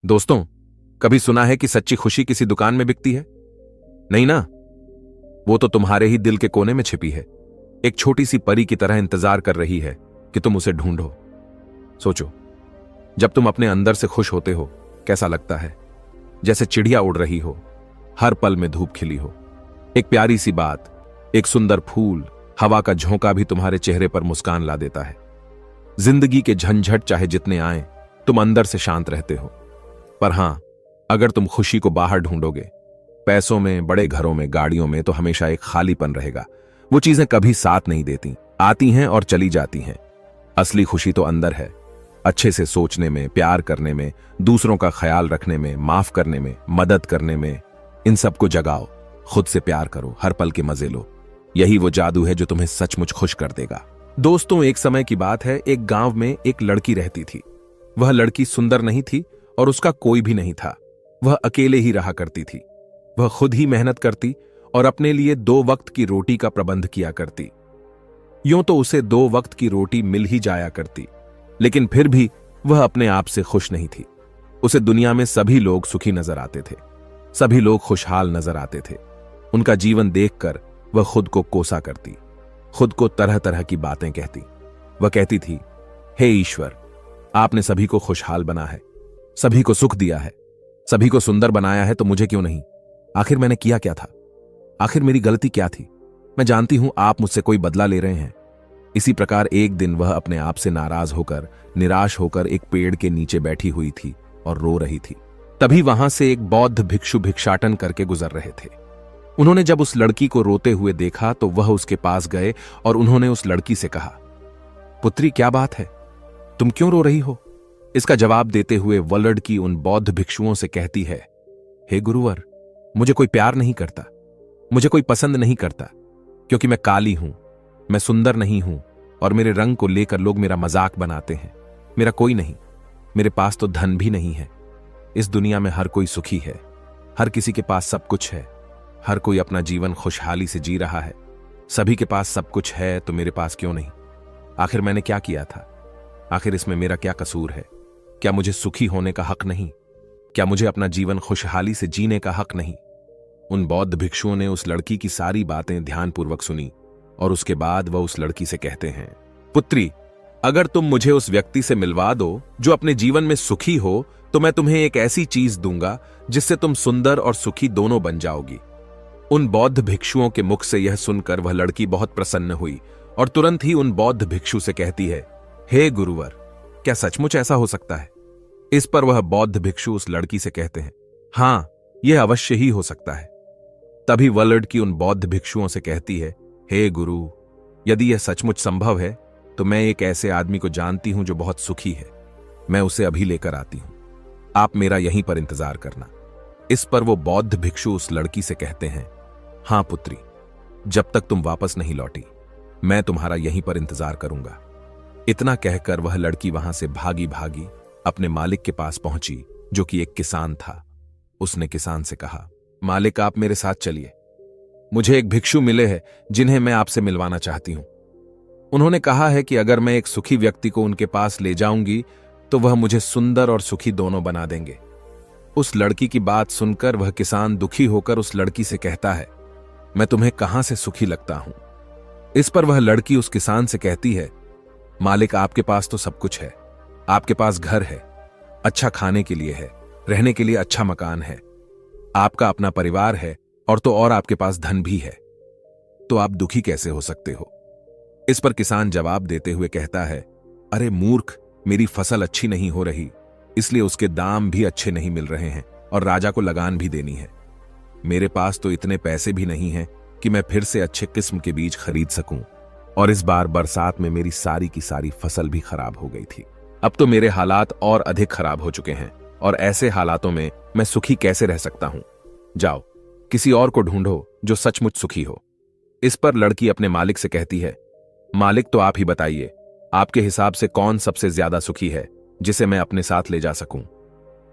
दोस्तों, कभी सुना है कि सच्ची खुशी किसी दुकान में बिकती है? नहीं ना। वो तो तुम्हारे ही दिल के कोने में छिपी है, एक छोटी सी परी की तरह इंतजार कर रही है कि तुम उसे ढूंढो। सोचो, जब तुम अपने अंदर से खुश होते हो, कैसा लगता है? जैसे चिड़िया उड़ रही हो, हर पल में धूप खिली हो। एक प्यारी सी बात, एक सुंदर फूल, हवा का झोंका भी तुम्हारे चेहरे पर मुस्कान ला देता है। जिंदगी के झंझट चाहे जितने आए, तुम अंदर से शांत रहते हो। पर हां, अगर तुम खुशी को बाहर ढूंढोगे, पैसों में, बड़े घरों में, गाड़ियों में, तो हमेशा एक खालीपन रहेगा। वो चीजें कभी साथ नहीं देती, आती हैं और चली जाती हैं। असली खुशी तो अंदर है, अच्छे से सोचने में, प्यार करने में, दूसरों का ख्याल रखने में, माफ करने में, मदद करने में। इन सबको जगाओ, खुद से प्यार करो, हर पल के मजे लो। यही वो जादू है जो तुम्हें सचमुच खुश कर देगा। दोस्तों, एक समय की बात है, एक गांव में एक लड़की रहती थी। वह लड़की सुंदर नहीं थी और उसका कोई भी नहीं था। वह अकेले ही रहा करती थी। वह खुद ही मेहनत करती और अपने लिए 2 वक्त की रोटी का प्रबंध किया करती। यूं तो उसे 2 वक्त की रोटी मिल ही जाया करती, लेकिन फिर भी वह अपने आप से खुश नहीं थी। उसे दुनिया में सभी लोग सुखी नजर आते थे, सभी लोग खुशहाल नजर आते थे। उनका जीवन देखकर वह खुद को कोसा करती, खुद को तरह तरह की बातें कहती। वह कहती थी, हे ईश्वर, आपने सभी को खुशहाल बना है, सभी को सुख दिया है, सभी को सुंदर बनाया है, तो मुझे क्यों नहीं? आखिर मैंने किया क्या था? आखिर मेरी गलती क्या थी? मैं जानती हूं आप मुझसे कोई बदला ले रहे हैं। इसी प्रकार एक दिन वह अपने आप से नाराज होकर, निराश होकर एक पेड़ के नीचे बैठी हुई थी और रो रही थी। तभी वहां से एक बौद्ध भिक्षु भिक्षाटन करके गुजर रहे थे। उन्होंने जब उस लड़की को रोते हुए देखा तो वह उसके पास गए और उन्होंने उस लड़की से कहा, पुत्री, क्या बात है? तुम क्यों रो रही हो? इसका जवाब देते हुए वह लड़की उन बौद्ध भिक्षुओं से कहती है, हे गुरुवर, मुझे कोई प्यार नहीं करता, मुझे कोई पसंद नहीं करता, क्योंकि मैं काली हूं, मैं सुंदर नहीं हूं और मेरे रंग को लेकर लोग मेरा मजाक बनाते हैं। मेरा कोई नहीं, मेरे पास तो धन भी नहीं है। इस दुनिया में हर कोई सुखी है, हर किसी के पास सब कुछ है, हर कोई अपना जीवन खुशहाली से जी रहा है। सभी के पास सब कुछ है, तो मेरे पास क्यों नहीं? आखिर मैंने क्या किया था? आखिर इसमें मेरा क्या कसूर है? क्या मुझे सुखी होने का हक नहीं? क्या मुझे अपना जीवन खुशहाली से जीने का हक नहीं? उन बौद्ध भिक्षुओं ने उस लड़की की सारी बातें ध्यानपूर्वक सुनी और उसके बाद वह उस लड़की से कहते हैं, पुत्री, अगर तुम मुझे उस व्यक्ति से मिलवा दो जो अपने जीवन में सुखी हो, तो मैं तुम्हें एक ऐसी चीज दूंगा जिससे तुम सुंदर और सुखी दोनों बन जाओगी। उन बौद्ध भिक्षुओं के मुख से यह सुनकर वह लड़की बहुत प्रसन्न हुई और तुरंत ही उन बौद्ध भिक्षु से कहती है, हे गुरुवर, क्या सचमुच ऐसा हो सकता है? इस पर वह बौद्ध भिक्षु उस लड़की से कहते हैं, हां, यह अवश्य ही हो सकता है। तभी वह लड़की उन बौद्ध भिक्षुओं से कहती है, हे गुरु, यदि यह सचमुच संभव है तो मैं एक ऐसे आदमी को जानती हूं जो बहुत सुखी है। मैं उसे अभी लेकर आती हूं, आप मेरा यहीं पर इंतजार करना। इस पर वो बौद्ध भिक्षु उस लड़की से कहते हैं, हां पुत्री, जब तक तुम वापस नहीं लौटी, मैं तुम्हारा यहीं पर इंतजार करूंगा। इतना कहकर वह लड़की वहां से भागी भागी अपने मालिक के पास पहुंची, जो कि एक किसान था। उसने किसान से कहा, मालिक, आप मेरे साथ चलिए, मुझे एक भिक्षु मिले हैं जिन्हें मैं आपसे मिलवाना चाहती हूं। उन्होंने कहा है कि अगर मैं एक सुखी व्यक्ति को उनके पास ले जाऊंगी तो वह मुझे सुंदर और सुखी दोनों बना देंगे। उस लड़की की बात सुनकर वह किसान दुखी होकर उस लड़की से कहता है, मैं तुम्हें कहां से सुखी लगता हूं? इस पर वह लड़की उस किसान से कहती है, मालिक, आपके पास तो सब कुछ है, आपके पास घर है, अच्छा खाने के लिए है, रहने के लिए अच्छा मकान है, आपका अपना परिवार है और तो और आपके पास धन भी है, तो आप दुखी कैसे हो सकते हो? इस पर किसान जवाब देते हुए कहता है, अरे मूर्ख, मेरी फसल अच्छी नहीं हो रही, इसलिए उसके दाम भी अच्छे नहीं मिल रहे हैं और राजा को लगान भी देनी है। मेरे पास तो इतने पैसे भी नहीं हैं कि मैं फिर से अच्छे किस्म के बीज खरीद सकूं, और इस बार बरसात में मेरी सारी की सारी फसल भी खराब हो गई थी। अब तो मेरे हालात और अधिक खराब हो चुके हैं और ऐसे हालातों में मैं सुखी कैसे रह सकता हूं? जाओ, किसी और को ढूंढो जो सचमुच सुखी हो। इस पर लड़की अपने मालिक से कहती है, मालिक, तो आप ही बताइए, आपके हिसाब से कौन सबसे ज्यादा सुखी है जिसे मैं अपने साथ ले जा सकूं?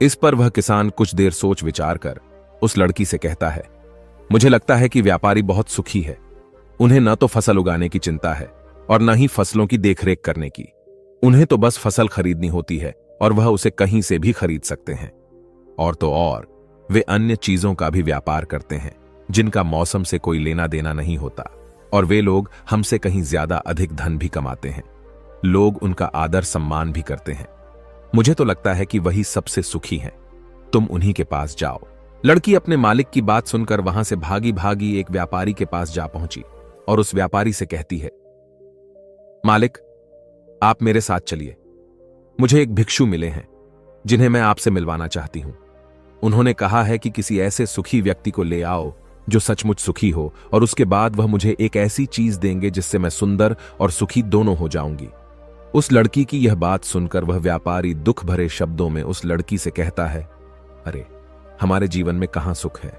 इस पर वह किसान कुछ देर सोच विचार कर उस लड़की से कहता है, मुझे लगता है कि व्यापारी बहुत सुखी है। उन्हें न तो फसल उगाने की चिंता है और न ही फसलों की देखरेख करने की। उन्हें तो बस फसल खरीदनी होती है और वह उसे कहीं से भी खरीद सकते हैं। और तो और वे अन्य चीजों का भी व्यापार करते हैं जिनका मौसम से कोई लेना देना नहीं होता, और वे लोग हमसे कहीं ज्यादा अधिक धन भी कमाते हैं। लोग उनका आदर सम्मान भी करते हैं। मुझे तो लगता है कि वही सबसे सुखी हैं। तुम उन्हीं के पास जाओ। लड़की अपने मालिक की बात सुनकर वहां से भागी भागी एक व्यापारी के पास जा पहुंची और उस व्यापारी से कहती है, मालिक, आप मेरे साथ चलिए। मुझे एक भिक्षु मिले हैं जिन्हें मैं आपसे मिलवाना चाहती हूं। उन्होंने कहा है कि किसी ऐसे सुखी व्यक्ति को ले आओ जो सचमुच सुखी हो, और उसके बाद वह मुझे एक ऐसी चीज देंगे जिससे मैं सुंदर और सुखी दोनों हो जाऊंगी। उस लड़की की यह बात सुनकर वह व्यापारी दुख भरे शब्दों में उस लड़की से कहता है, अरे, हमारे जीवन में कहां सुख है?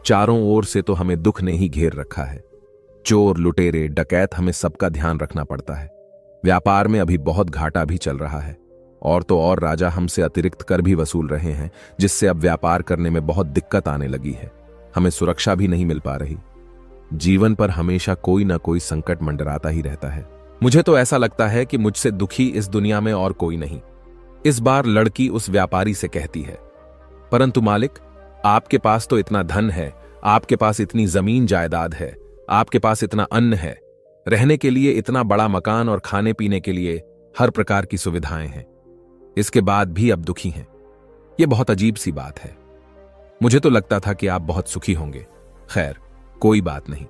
चारों ओर से तो हमें दुख ने ही घेर रखा है। चोर, लुटेरे, डकैत, हमें सबका ध्यान रखना पड़ता है। व्यापार में अभी बहुत घाटा भी चल रहा है, और तो और राजा हमसे अतिरिक्त कर भी वसूल रहे हैं, जिससे अब व्यापार करने में बहुत दिक्कत आने लगी है। हमें सुरक्षा भी नहीं मिल पा रही। जीवन पर हमेशा कोई ना कोई संकट मंडराता ही रहता है। मुझे तो ऐसा लगता है कि मुझसे दुखी इस दुनिया में और कोई नहीं। इस बार लड़की उस व्यापारी से कहती है, परंतु मालिक, आपके पास तो इतना धन है, आपके पास इतनी जमीन जायदाद है, आपके पास इतना अन्न है, रहने के लिए इतना बड़ा मकान और खाने पीने के लिए हर प्रकार की सुविधाएं हैं। इसके बाद भी अब दुखी हैं। यह बहुत अजीब सी बात है। मुझे तो लगता था कि आप बहुत सुखी होंगे। खैर, कोई बात नहीं।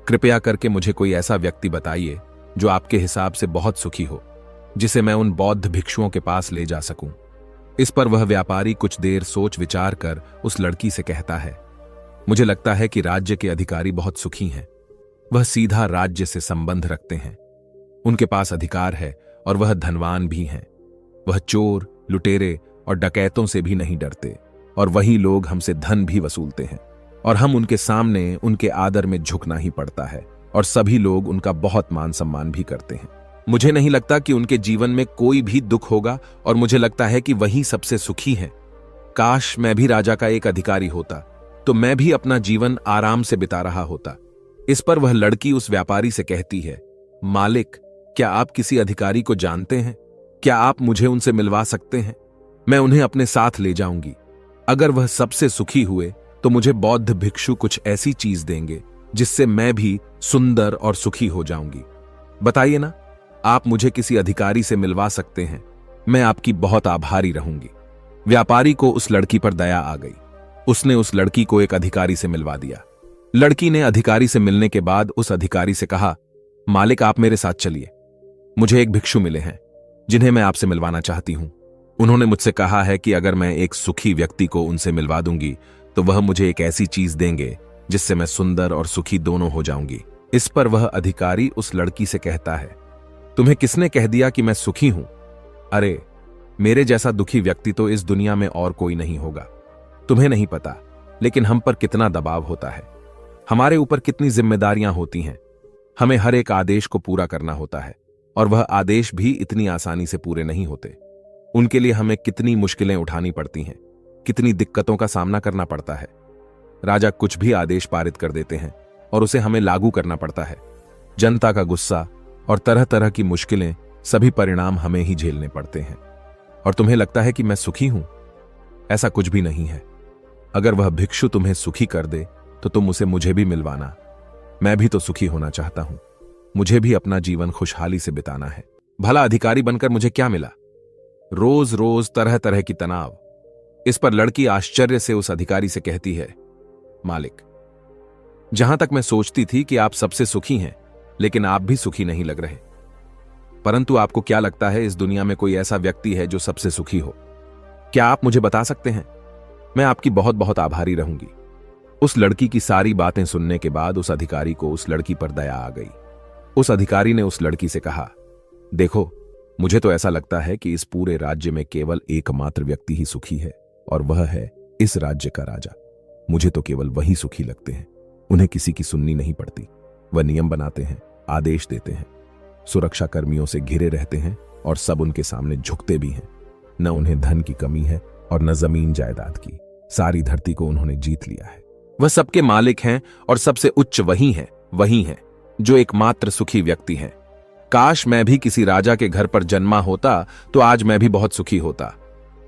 कृपया करके मुझे कोई ऐसा व्यक्ति बताइए जो आपके हिसाब से बहुत सुखी हो, जिसे मैं उन बौद्ध भिक्षुओं के पास ले जा सकूं। इस पर वह व्यापारी कुछ देर सोच विचार कर उस लड़की से कहता है, मुझे लगता है कि राज्य के अधिकारी बहुत सुखी हैं। वह सीधा राज्य से संबंध रखते हैं। उनके पास अधिकार है और वह धनवान भी हैं। वह चोर, लुटेरे और डकैतों से भी नहीं डरते, और वही लोग हमसे धन भी वसूलते हैं, और हम उनके सामने उनके आदर में झुकना ही पड़ता है, और सभी लोग उनका बहुत मान सम्मान भी करते हैं। मुझे नहीं लगता कि उनके जीवन में कोई भी दुख होगा, और मुझे लगता है कि वही सबसे सुखी हैं। काश मैं भी राजा का एक अधिकारी होता, तो मैं भी अपना जीवन आराम से बिता रहा होता। इस पर वह लड़की उस व्यापारी से कहती है, मालिक, क्या आप किसी अधिकारी को जानते हैं? क्या आप मुझे उनसे मिलवा सकते हैं? मैं उन्हें अपने साथ ले जाऊंगी। अगर वह सबसे सुखी हुए तो मुझे बौद्ध भिक्षु कुछ ऐसी चीज देंगे जिससे मैं भी सुंदर और सुखी हो जाऊंगी। बताइए ना, आप मुझे किसी अधिकारी से मिलवा सकते हैं। मैं आपकी बहुत आभारी रहूंगी। व्यापारी को उस लड़की पर दया आ गई। उसने उस लड़की को एक अधिकारी से मिलवा दिया। लड़की ने अधिकारी से मिलने के बाद उस अधिकारी से कहा, मालिक, आप मेरे साथ चलिए। मुझे एक भिक्षु मिले हैं जिन्हें मैं आपसे मिलवाना चाहती हूं। उन्होंने मुझसे कहा है कि अगर मैं एक सुखी व्यक्ति को उनसे मिलवा दूंगी तो वह मुझे एक ऐसी चीज देंगे जिससे मैं सुंदर और सुखी दोनों हो जाऊंगी। इस पर वह अधिकारी उस लड़की से कहता है, तुम्हें किसने कह दिया कि मैं सुखी हूं? अरे, मेरे जैसा दुखी व्यक्ति तो इस दुनिया में और कोई नहीं होगा। तुम्हें नहीं पता, लेकिन हम पर कितना दबाव होता है, हमारे ऊपर कितनी जिम्मेदारियां होती हैं। हमें हर एक आदेश को पूरा करना होता है, और वह आदेश भी इतनी आसानी से पूरे नहीं होते। उनके लिए हमें कितनी मुश्किलें उठानी पड़ती हैं, कितनी दिक्कतों का सामना करना पड़ता है। राजा कुछ भी आदेश पारित कर देते हैं और उसे हमें लागू करना पड़ता है। जनता का गुस्सा और तरह तरह की मुश्किलें, सभी परिणाम हमें ही झेलने पड़ते हैं। और तुम्हें लगता है कि मैं सुखी हूं? ऐसा कुछ भी नहीं है। अगर वह भिक्षु तुम्हें सुखी कर दे तो तुम उसे मुझे भी मिलवाना। मैं भी तो सुखी होना चाहता हूं। मुझे भी अपना जीवन खुशहाली से बिताना है। भला अधिकारी बनकर मुझे क्या मिला? रोज रोज तरह तरह की तनाव। इस पर लड़की आश्चर्य से उस अधिकारी से कहती है, मालिक, जहां तक मैं सोचती थी कि आप सबसे सुखी हैं, लेकिन आप भी सुखी नहीं लग रहे। परंतु आपको क्या लगता है इस दुनिया में कोई ऐसा व्यक्ति है जो सबसे सुखी हो? क्या आप मुझे बता सकते हैं? मैं आपकी बहुत बहुत आभारी रहूंगी। उस लड़की की सारी बातें सुनने के बाद उस अधिकारी को उस लड़की पर दया आ गई। उस अधिकारी ने उस लड़की से कहा, देखो, मुझे तो ऐसा लगता है कि इस पूरे राज्य में केवल एकमात्र व्यक्ति ही सुखी है, और वह है इस राज्य का राजा। मुझे तो केवल वही सुखी लगते हैं। उन्हें किसी की सुननी नहीं पड़ती। वह नियम बनाते हैं, आदेश देते हैं, सुरक्षा कर्मियों से घिरे रहते हैं, और सब उनके सामने झुकते भी हैं। न उन्हें धन की कमी है और न जमीन जायदाद की। सारी धरती को उन्होंने जीत लिया है। वह सबके मालिक हैं, और सबसे उच्च वही हैं जो एकमात्र सुखी व्यक्ति हैं। काश मैं भी किसी राजा के घर पर जन्मा होता तो आज मैं भी बहुत सुखी होता।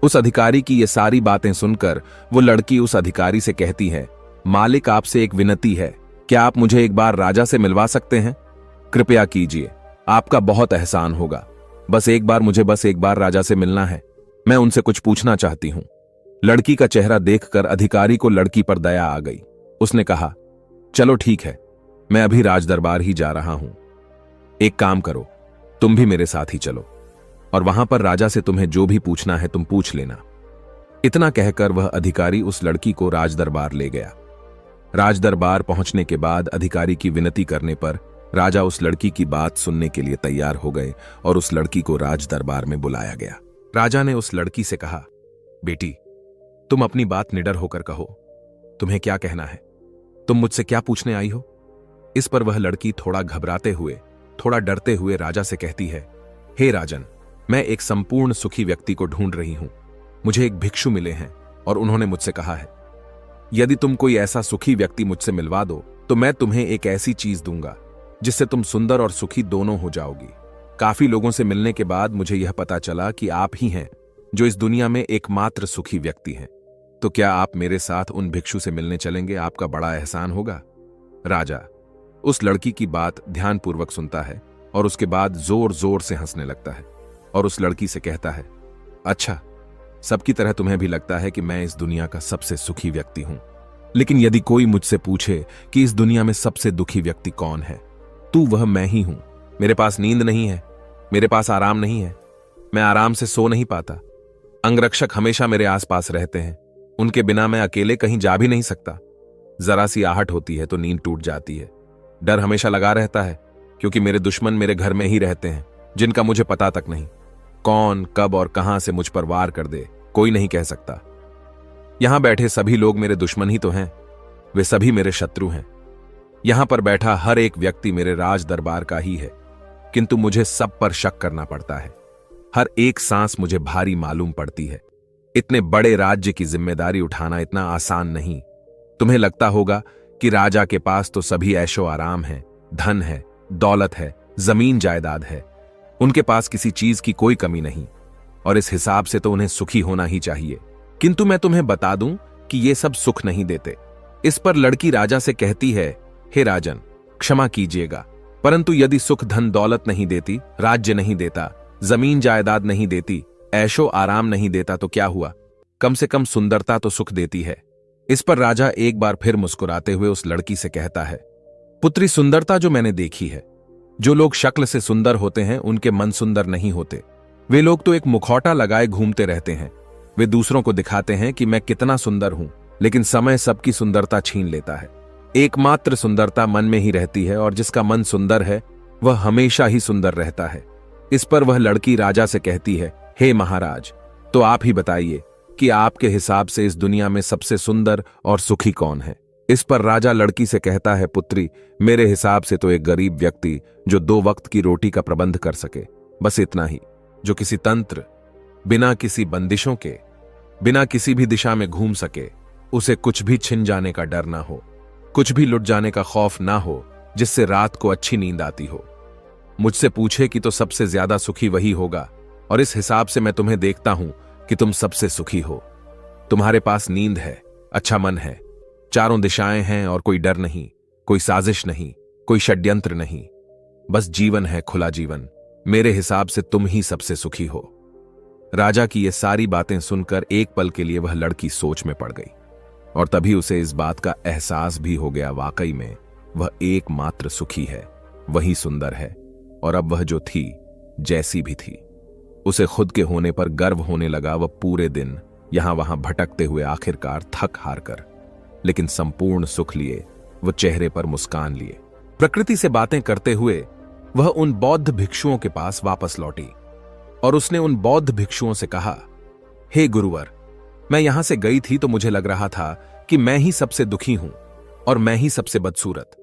उस अधिकारी की ये सारी बातें सुनकर वो लड़की उस अधिकारी से कहती है, मालिक आपसे एक विनती है, क्या आप मुझे एक बार राजा से मिलवा सकते हैं? कृपया कीजिए, आपका बहुत एहसान होगा। बस एक बार राजा से मिलना है, मैं उनसे कुछ पूछना चाहती हूं। लड़की का चेहरा देखकर अधिकारी को लड़की पर दया आ गई। उसने कहा, चलो ठीक है, मैं अभी राजदरबार ही जा रहा हूं। एक काम करो, तुम भी मेरे साथ ही चलो और वहां पर राजा से तुम्हें जो भी पूछना है तुम पूछ लेना। इतना कहकर वह अधिकारी उस लड़की को राजदरबार ले गया। राजदरबार पहुंचने के बाद अधिकारी की विनती करने पर राजा उस लड़की की बात सुनने के लिए तैयार हो गए और उस लड़की को राजदरबार में बुलाया गया। राजा ने उस लड़की से कहा, बेटी, तुम अपनी बात निडर होकर कहो, तुम्हें क्या कहना है? तुम मुझसे क्या पूछने आई हो? इस पर वह लड़की थोड़ा घबराते हुए, थोड़ा डरते हुए राजा से कहती है, हे राजन, मैं एक संपूर्ण सुखी व्यक्ति को ढूंढ रही हूं। मुझे एक भिक्षु मिले हैं और उन्होंने मुझसे कहा है, यदि तुम कोई ऐसा सुखी व्यक्ति मुझसे मिलवा दो तो मैं तुम्हें एक ऐसी चीज दूंगा जिससे तुम सुंदर और सुखी दोनों हो जाओगी। काफी लोगों से मिलने के बाद मुझे यह पता चला कि आप ही हैं जो इस दुनिया में एकमात्र सुखी व्यक्ति हैं। तो क्या आप मेरे साथ उन भिक्षु से मिलने चलेंगे? आपका बड़ा एहसान होगा। राजा उस लड़की की बात ध्यानपूर्वक सुनता है और उसके बाद जोर जोर से हंसने लगता है और उस लड़की से कहता है, अच्छा, सबकी तरह तुम्हें भी लगता है कि मैं इस दुनिया का सबसे सुखी व्यक्ति हूं, लेकिन यदि कोई मुझसे पूछे कि इस दुनिया में सबसे दुखी व्यक्ति कौन है, तो वह मैं ही हूं। मेरे पास नींद नहीं है, मेरे पास आराम नहीं है, मैं आराम से सो नहीं पाता। अंगरक्षक हमेशा मेरे आसपास रहते हैं, उनके बिना मैं अकेले कहीं जा भी नहीं सकता। जरा सी आहट होती है तो नींद टूट जाती है। डर हमेशा लगा रहता है क्योंकि मेरे दुश्मन मेरे घर में ही रहते हैं, जिनका मुझे पता तक नहीं। कौन, कब और कहां से मुझ पर वार कर दे कोई नहीं कह सकता। यहां बैठे सभी लोग मेरे दुश्मन ही तो हैं, वे सभी मेरे शत्रु हैं। यहां पर बैठा हर एक व्यक्ति मेरे राज दरबार का ही है, किंतु मुझे सब पर शक करना पड़ता है। हर एक सांस मुझे भारी मालूम पड़ती है। इतने बड़े राज्य की जिम्मेदारी उठाना इतना आसान नहीं। तुम्हें लगता होगा कि राजा के पास तो सभी ऐशो आराम है, धन है, दौलत है, जमीन जायदाद है, उनके पास किसी चीज की कोई कमी नहीं और इस हिसाब से तो उन्हें सुखी होना ही चाहिए। किंतु मैं तुम्हें बता दूं कि ये सब सुख नहीं देते। इस पर लड़की राजा से कहती है, हे राजन, क्षमा कीजिएगा, परंतु यदि सुख धन दौलत नहीं देती, राज्य नहीं देता, जमीन जायदाद नहीं देती, ऐशो आराम नहीं देता तो क्या हुआ? कम से कम सुंदरता तो सुख देती है। इस पर राजा एक बार फिर मुस्कुराते हुए उस लड़की से कहता है, पुत्री, सुंदरता जो मैंने देखी है, जो लोग शक्ल से सुंदर होते हैं उनके मन सुंदर नहीं होते। वे लोग तो एक मुखौटा लगाए घूमते रहते हैं। वे दूसरों को दिखाते हैं कि मैं कितना सुंदर हूं, लेकिन समय सबकी सुंदरता छीन लेता है। एकमात्र सुंदरता मन में ही रहती है और जिसका मन सुंदर है वह हमेशा ही सुंदर रहता है। इस पर वह लड़की राजा से कहती है, हे महाराज, तो आप ही बताइए कि आपके हिसाब से इस दुनिया में सबसे सुंदर और सुखी कौन है? इस पर राजा लड़की से कहता है, पुत्री, मेरे हिसाब से तो एक गरीब व्यक्ति जो 2 वक्त की रोटी का प्रबंध कर सके, बस इतना ही, जो किसी तंत्र, बिना किसी बंदिशों के, बिना किसी भी दिशा में घूम सके, उसे कुछ भी छिन जाने का डर ना हो, कुछ भी लुट जाने का खौफ ना हो, जिससे रात को अच्छी नींद आती हो। मुझसे पूछे कि तो सबसे ज्यादा सुखी वही होगा और इस हिसाब से मैं तुम्हें देखता हूं कि तुम सबसे सुखी हो। तुम्हारे पास नींद है, अच्छा मन है, चारों दिशाएं हैं और कोई डर नहीं, कोई साजिश नहीं, कोई षड्यंत्र नहीं, बस जीवन है, खुला जीवन। मेरे हिसाब से तुम ही सबसे सुखी हो। राजा की ये सारी बातें सुनकर एक पल के लिए वह लड़की सोच में पड़ गई और तभी उसे इस बात का एहसास भी हो गया, वाकई में वह एकमात्र सुखी है, वही सुंदर है। और अब वह जो थी, जैसी भी थी, उसे खुद के होने पर गर्व होने लगा। वह पूरे दिन यहां वहां भटकते हुए आखिरकार थक हार कर, लेकिन संपूर्ण सुख लिए, वह चेहरे पर मुस्कान लिए, प्रकृति से बातें करते हुए वह उन बौद्ध भिक्षुओं के पास वापस लौटी और उसने उन बौद्ध भिक्षुओं से कहा, हे गुरुवर, मैं यहां से गई थी तो मुझे लग रहा था कि मैं ही सबसे दुखी हूं और मैं ही सबसे बदसूरत,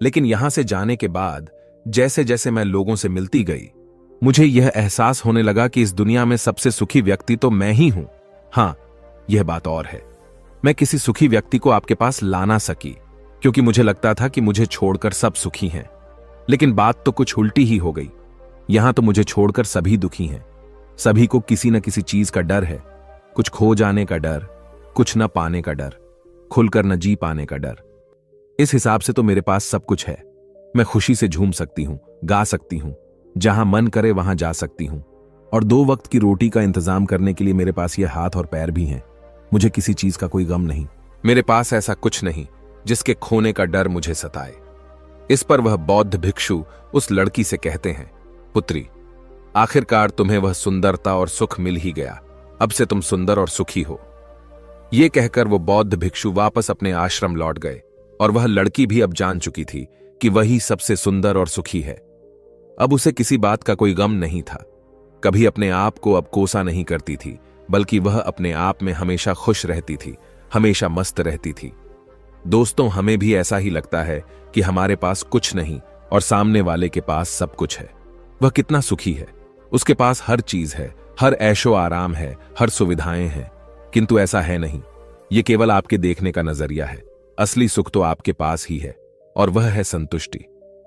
लेकिन यहां से जाने के बाद जैसे जैसे मैं लोगों से मिलती गई, मुझे यह एहसास होने लगा कि इस दुनिया में सबसे सुखी व्यक्ति तो मैं ही हूं। हां, यह बात और है, मैं किसी सुखी व्यक्ति को आपके पास ला ना सकी क्योंकि मुझे लगता था कि मुझे छोड़कर सब सुखी हैं, लेकिन बात तो कुछ उल्टी ही हो गई। यहां तो मुझे छोड़कर सभी दुखी हैं, सभी को किसी न किसी चीज का डर है, कुछ खो जाने का डर, कुछ न पाने का डर, खुलकर न जी पाने का डर। इस हिसाब से तो मेरे पास सब कुछ है। मैं खुशी से झूम सकती हूं, गा सकती हूं, जहां मन करे वहां जा सकती हूं, और 2 वक्त की रोटी का इंतजाम करने के लिए मेरे पास ये हाथ और पैर भी हैं। मुझे किसी चीज का कोई गम नहीं। मेरे पास ऐसा कुछ नहीं जिसके खोने का डर मुझे सताए। इस पर वह बौद्ध भिक्षु उस लड़की से कहते हैं, पुत्री, आखिरकार तुम्हें वह सुंदरता और सुख मिल ही गया। अब से तुम सुंदर और सुखी हो। ये कहकर वो बौद्ध भिक्षु वापस अपने आश्रम लौट गए, और वह लड़की भी अब जान चुकी थी कि वही सबसे सुंदर और सुखी है। अब उसे किसी बात का कोई गम नहीं था। कभी अपने आप को अब कोसा नहीं करती थी, बल्कि वह अपने आप में हमेशा खुश रहती थी, हमेशा मस्त रहती थी। दोस्तों, हमें भी ऐसा ही लगता है कि हमारे पास कुछ नहीं और सामने वाले के पास सब कुछ है। वह कितना सुखी है, उसके पास हर चीज है, हर ऐशो आराम है, हर सुविधाएं हैं। किंतु ऐसा है नहीं। ये केवल आपके देखने का नजरिया है। असली सुख तो आपके पास ही है, और वह है संतुष्टि।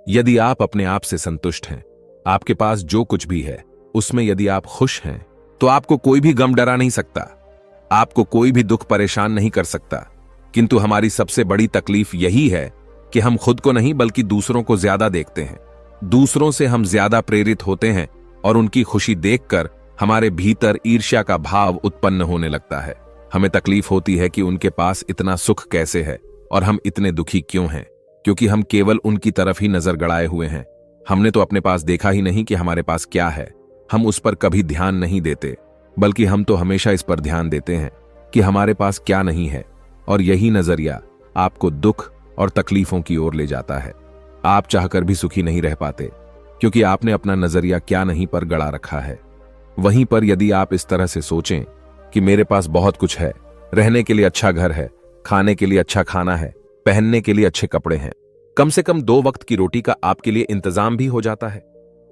यदि आप अपने आप से संतुष्ट हैं, आपके पास जो कुछ भी है उसमें यदि आप खुश हैं, तो आपको कोई भी गम डरा नहीं सकता, आपको कोई भी दुख परेशान नहीं कर सकता। किंतु हमारी सबसे बड़ी तकलीफ यही है कि हम खुद को नहीं बल्कि दूसरों को ज्यादा देखते हैं। दूसरों से हम ज्यादा प्रेरित होते हैं, और उनकी खुशी देखकर हमारे भीतर ईर्ष्या का भाव उत्पन्न होने लगता है। हमें तकलीफ होती है कि उनके पास इतना सुख कैसे है और हम इतने दुखी क्यों हैं, क्योंकि हम केवल उनकी तरफ ही नजर गड़ाए हुए हैं। हमने तो अपने पास देखा ही नहीं कि हमारे पास क्या है। हम उस पर कभी ध्यान नहीं देते, बल्कि हम तो हमेशा इस पर ध्यान देते हैं कि हमारे पास क्या नहीं है, और यही नजरिया आपको दुख और तकलीफों की ओर ले जाता है। आप चाहकर भी सुखी नहीं रह पाते, क्योंकि आपने अपना नजरिया क्या नहीं पर गड़ा रखा है। वहीं पर यदि आप इस तरह से सोचें कि मेरे पास बहुत कुछ है, रहने के लिए अच्छा घर है, खाने के लिए अच्छा खाना है, पहनने के लिए अच्छे कपड़े हैं, कम से कम 2 वक्त की रोटी का आपके लिए इंतजाम भी हो जाता है,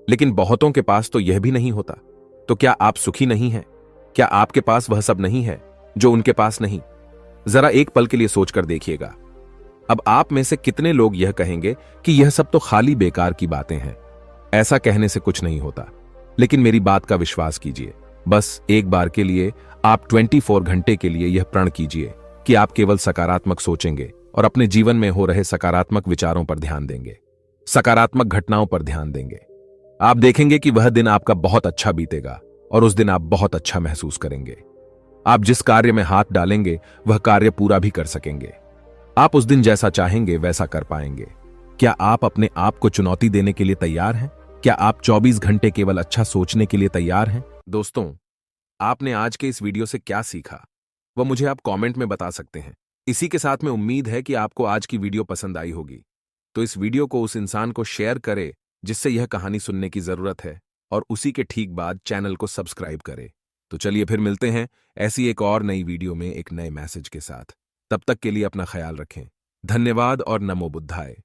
लेकिन बहुतों के पास तो यह भी नहीं होता, तो क्या आप सुखी नहीं हैं? क्या आपके पास वह सब नहीं है जो उनके पास नहीं? जरा एक पल के लिए सोचकर देखिएगा। अब आप में से कितने लोग यह कहेंगे कि यह सब तो खाली बेकार की बातें हैं, ऐसा कहने से कुछ नहीं होता। लेकिन मेरी बात का विश्वास कीजिए। बस एक बार के लिए आप 24 घंटे के लिए यह प्रण कीजिए कि आप केवल सकारात्मक सोचेंगे और अपने जीवन में हो रहे सकारात्मक विचारों पर ध्यान देंगे, सकारात्मक घटनाओं पर ध्यान देंगे। आप देखेंगे कि वह दिन आपका बहुत अच्छा बीतेगा, और उस दिन आप बहुत अच्छा महसूस करेंगे। आप जिस कार्य में हाथ डालेंगे वह कार्य पूरा भी कर सकेंगे। आप उस दिन जैसा चाहेंगे वैसा कर पाएंगे। क्या आप अपने आप को चुनौती देने के लिए तैयार हैं? क्या आप 24 घंटे केवल अच्छा सोचने के लिए तैयार हैं? दोस्तों, आपने आज के इस वीडियो से क्या सीखा, वह मुझे आप कमेंट में बता सकते हैं। इसी के साथ में उम्मीद है कि आपको आज की वीडियो पसंद आई होगी। तो इस वीडियो को उस इंसान को शेयर करें जिससे यह कहानी सुनने की जरूरत है, और उसी के ठीक बाद चैनल को सब्सक्राइब करें। तो चलिए फिर मिलते हैं ऐसी एक और नई वीडियो में एक नए मैसेज के साथ। तब तक के लिए अपना ख्याल रखें। धन्यवाद और नमो बुद्धाय।